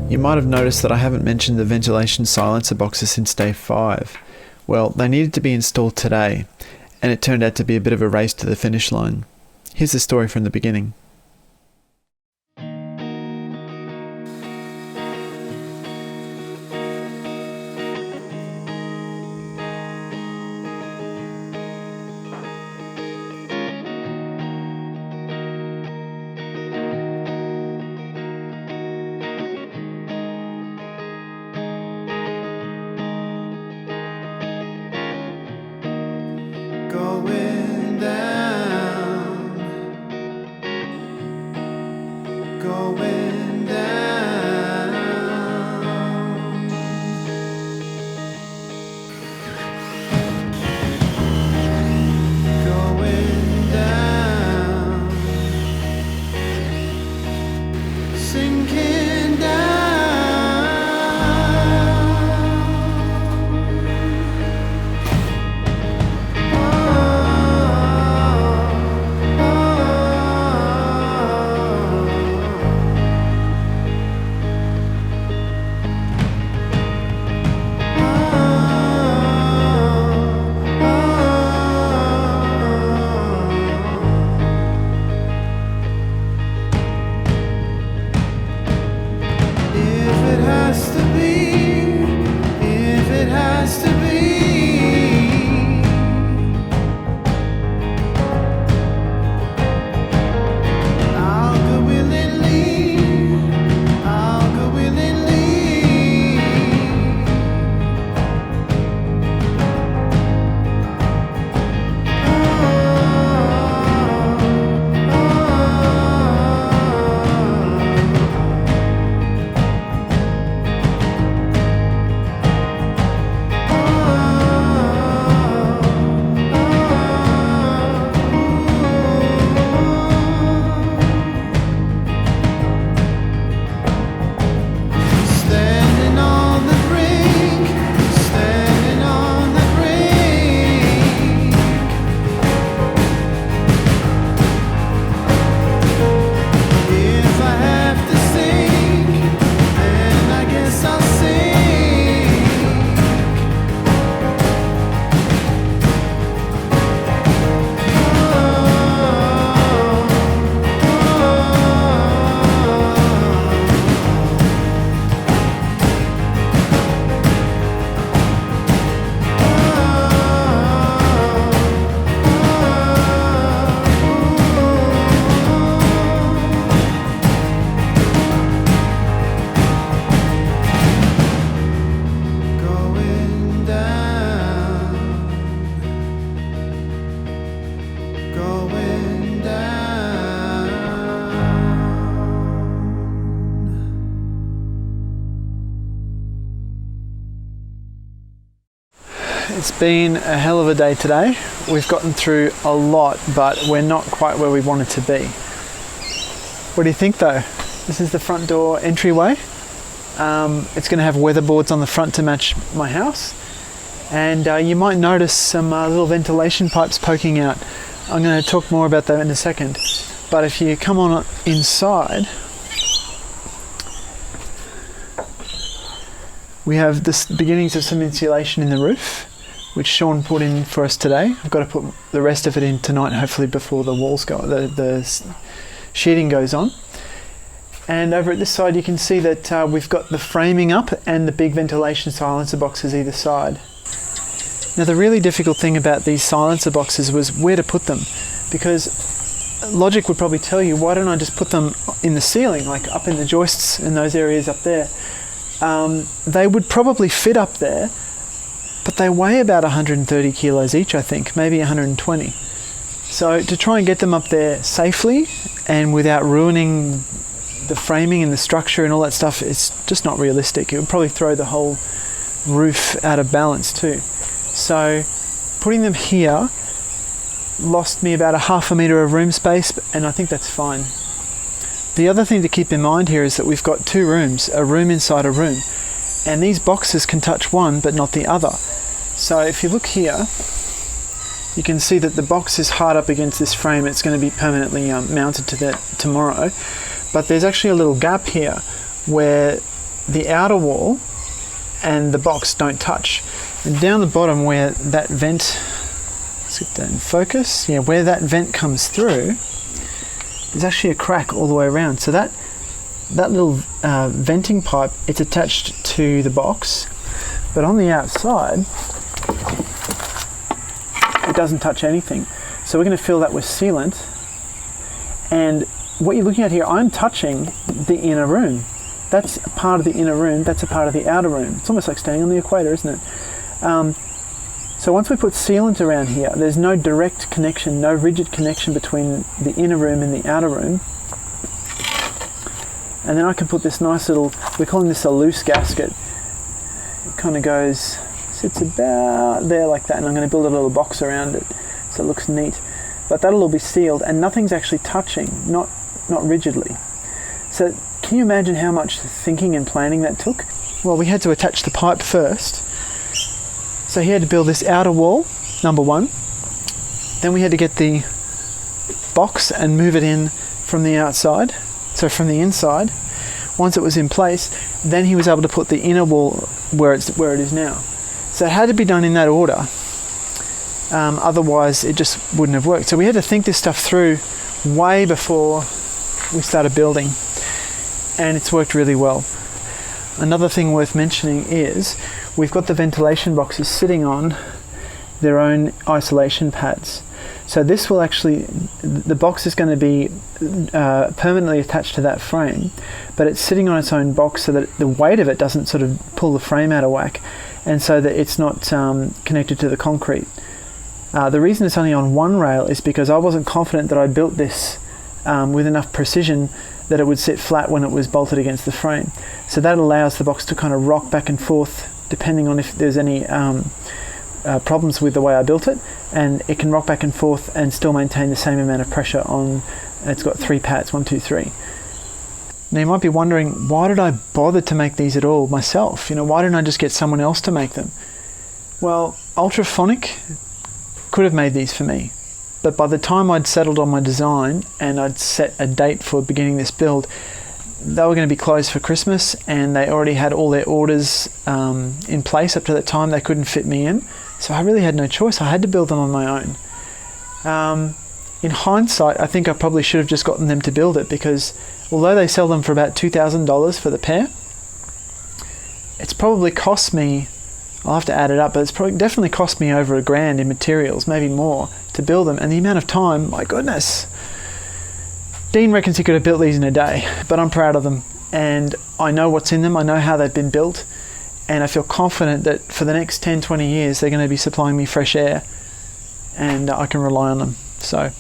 You might have noticed that I haven't mentioned the ventilation silencer boxes since day 5. Well, they needed to be installed today, and it turned out to be a bit of a race to the finish line. Here's the story from the beginning. Going down, going down, going down, sinking down. It's been a hell of a day today. We've gotten through a lot, but we're not quite where we wanted to be. What do you think though? This is the front door entryway. It's going to have weatherboards on the front to match my house. And you might notice some little ventilation pipes poking out. I'm going to talk more about that in a second. But if you come on inside, we have the beginnings of some insulation in the roof, which Sean put in for us today. I've got to put the rest of it in tonight, hopefully before the walls go, the sheeting goes on. And over at this side, you can see that we've got the framing up and the big ventilation silencer boxes either side. Now, the really difficult thing about these silencer boxes was where to put them, because logic would probably tell you, why don't I just put them in the ceiling, like up in the joists in those areas up there? They would probably fit up there, but they weigh about 130 kilos each, I think, maybe 120. So to try and get them up there safely and without ruining the framing and the structure and all that stuff, it's just not realistic. It would probably throw the whole roof out of balance too. So putting them here lost me about a half a metre of room space, and I think that's fine. The other thing to keep in mind here is that we've got two rooms, a room inside a room, and these boxes can touch one but not the other. So if you look here, you can see that the box is hard up against this frame. It's going to be permanently mounted to that tomorrow, but there's actually a little gap here where the outer wall and the box don't touch. And down the bottom where that vent, let's get that in focus, yeah, where that vent comes through, there's actually a crack all the way around. So that little venting pipe, it's attached to the box, but on the outside, it doesn't touch anything. So we're going to fill that with sealant. And what you're looking at here, I'm touching the inner room. That's a part of the inner room, that's a part of the outer room. It's almost like staying on the equator, isn't it? So once we put sealant around here, there's no direct connection, no rigid connection between the inner room and the outer room. And then I can put this nice little, we're calling this a loose gasket. It kind of goes, sits about there like that, and I'm going to build a little box around it so it looks neat. But that'll all be sealed and nothing's actually touching, not rigidly. So can you imagine how much thinking and planning that took? Well, we had to attach the pipe first. So he had to build this outer wall, number one. Then we had to get the box and move it in from the outside, so from the inside. Once it was in place, then he was able to put the inner wall where it is now. So it had to be done in that order. Otherwise, it just wouldn't have worked. So we had to think this stuff through way before we started building, and it's worked really well. Another thing worth mentioning is we've got the ventilation boxes sitting on their own isolation pads. So this will actually, the box is going to be permanently attached to that frame, but it's sitting on its own box so that the weight of it doesn't sort of pull the frame out of whack, and so that it's not connected to the concrete. The reason it's only on one rail is because I wasn't confident that I built this with enough precision that it would sit flat when it was bolted against the frame. So that allows the box to kind of rock back and forth depending on if there's any problems with the way I built it, and it can rock back and forth and still maintain the same amount of pressure on, it's got 3 pads, 1, 2, 3. Now you might be wondering, why did I bother to make these at all myself? You know, why didn't I just get someone else to make them? Well, Ultraphonic could have made these for me. But by the time I'd settled on my design and I'd set a date for beginning this build, they were going to be closed for Christmas, and they already had all their orders in place up to that time. They couldn't fit me in. So I really had no choice. I had to build them on my own. In hindsight, I think I probably should have just gotten them to build it, because although they sell them for about $2,000 for the pair, it's probably cost me, I'll have to add it up, but it's probably definitely cost me over $1,000 in materials, maybe more, to build them. And the amount of time, my goodness. Dean reckons he could have built these in a day, but I'm proud of them, and I know what's in them, I know how they've been built, and I feel confident that for the next 10, 20 years they're going to be supplying me fresh air, and I can rely on them. So